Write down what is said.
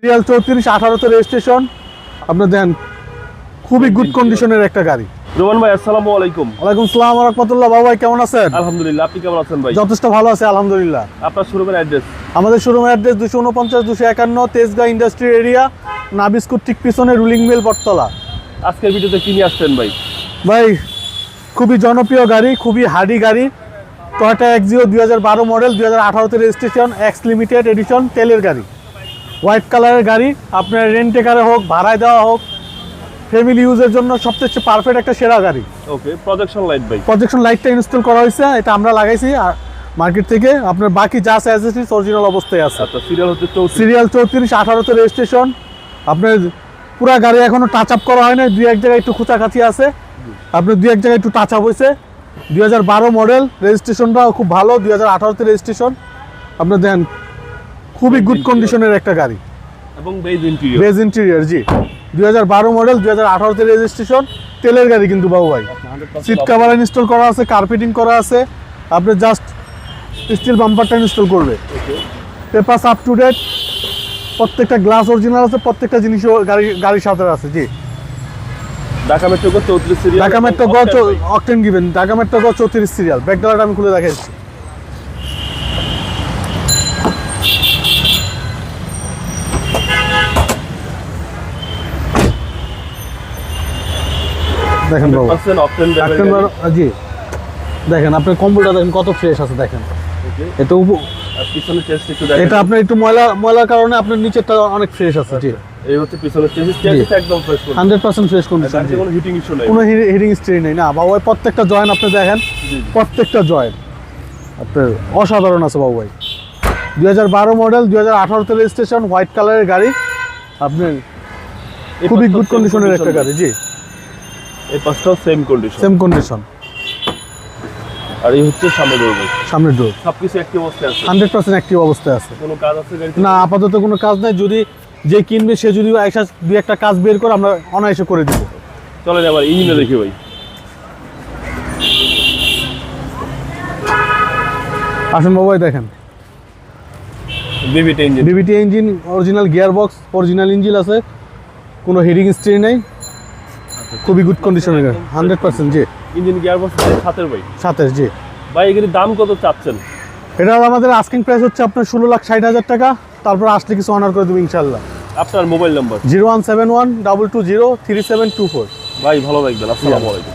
Serial 34 18তে registration. আপনি দেন খুবই গুড কন্ডিশনের একটা গাড়ি। রোমান ভাই আসসালামু আলাইকুম। ওয়ালাইকুম আসসালাম ওয়া রাহমাতুল্লাহ। বাবা ভাই কেমন আছেন? আলহামদুলিল্লাহ, আপনি কেমন আছেন ভাই? যথেষ্ট ভালো আছে আলহামদুলিল্লাহ। আপনার শোরুমের অ্যাড্রেস? আমাদের শোরুমের অ্যাড্রেস 249 251 তেজগাঁ ইন্ডাস্ট্রি এরিয়া, নাবিস্কুট ঠিক পিছনে রুলিং মিল বটতলা। আজকের ভিডিওতে কি নিয়ে আসছেন ভাই? ভাই খুবই জনপ্রিয় গাড়ি, খুবই হার্ডি গাড়ি, টয়োটা এক্সিও 2012 মডেল, 2018তে রেজিস্ট্রেশন, এক্স লিমিটেড এডিশন, তেলের গাড়ি, হোয়াইট কালারের গাড়ি। আপনার রেন্টে কারে হোক, ভাড়ায় দেওয়া হোক, ফ্যামিলি ইউজের জন্য সবচেয়ে পারফেক্ট একটা সেরা গাড়ি। ওকে, প্রজেকশন লাইট ভাই? প্রজেকশন লাইটটা ইনস্টল করা হয়েছে, এটা আমরা লাগাইছি আর মার্কেট থেকে। আপনার বাকি যা আছে অ্যাসেসরিজ অরিজিনাল অবস্থায় আছে। আচ্ছা, সিরিয়াল হচ্ছে 34। সিরিয়াল 34 18তে রেজিস্ট্রেশন। আপনার পুরা গাড়ি এখনো টাচ আপ করা হয় না, দুই এক জায়গায় একটু খোঁচাখাচি আছে। আপনার দুই এক জায়গায় একটু টাচ আপ হয়েছে। 2012 মডেল, রেজিস্ট্রেশনটাও খুব ভালো, 2018তে রেজিস্ট্রেশন। আপনি দেন খুবই গুড কন্ডিশনের একটা গাড়ি এবং বেজ ইন্টেরিয়র। বেজ ইন্টেরিয়র, জি। 2012 মডেল, 2018তে রেজিস্ট্রেশন, তেলের গাড়ি কিন্তু বাবু ভাই। সিট কভার ইনস্টল করা আছে, কার্পেটিং করা আছে। আপনি জাস্ট স্টিল বাম্পারটা ইনস্টল করবে। পেপারস আপ টু ডেট, প্রত্যেকটা গ্লাস অরিজিনাল আছে, প্রত্যেকটা জিনিসও গাড়ির সাথে আছে, জি। ঢাকা মেট্রো গো 34 সিরিয়াল। ঢাকা মেট্রো গ অকটেন গিভেন, ঢাকা মেট্রো গ 34 সিরিয়াল। ব্যাকডালাটা আমি খুলে দেখাচ্ছি। দেখেন বাবু, 100% অকটেন অকটেন, জি। দেখেন আপনার কম্বলটা দেখেন কত ফ্রেশ আছে, দেখেন। ওকে, এটা আর পিছনের চেস্ট একটু দেখেন। এটা আপনার একটু ময়লার কারণে আপনার নিচেরটা অনেক ফ্রেশ আছে, জি। এই হচ্ছে পিছনের চেস্ট একদম ফ্রেশ করে। 100% ফ্রেশ কন্ডিশন, গাড়িতে কোনো হিটিং ইস্যু নাই। কোনো হিটিং স্ট্রেন নেই না বাবু ভাই। প্রত্যেকটা জয়েন্ট আপনি দেখেন, প্রত্যেকটা জয়েন্ট আপনার অসাধারণ আছে বাবু ভাই। 2012 মডেল, 2018তে রেজিস্ট্রেশন, হোয়াইট কালারের গাড়ি। আপনার খুবই গুড কন্ডিশনের একটা গাড়ি, জি। এই পাঁচটাও সেম কন্ডিশন। Same condition. আর এই হচ্ছে সামনের ডোর ভাই। সামনের ডোর সবকিছু অ্যাক্টিভ অবস্থায় আছে। 100% অ্যাক্টিভ অবস্থায় আছে। কোনো কাজ আছে গাড়িতে? না, আপাতত কোনো কাজ নাই। যদি যে কিনবে সে যদি দুই একটা কাজ বের করে, আমরা অনায়াসে করে দিব। চলেন আবার ইঞ্জিনে দেখি ভাই। আসুন বাবু ভাই, দেখেন BBT engine. BBT engine, original gear box, original engine আছে, কোনো হিটিং স্ট্রেন নেই, খুবই গুড কন্ডিশনের গাড়ি। 100%, জি। ইঞ্জিন গিয়ার বক্স সাথের ভাই? সাথে, জি। ভাই এগুলির দাম কত চাচ্ছেন? এটা আমাদের আস্কিং প্রাইস হচ্ছে আপনার 16,60,000 টাকা। তারপর আসলে কিছু অনার করে দেবো ইনশাল্লাহ। আপনার মোবাইল নাম্বার? 0171 220 3724। ভাই ভালো থাকবেন, আসসালামু আলাইকুম।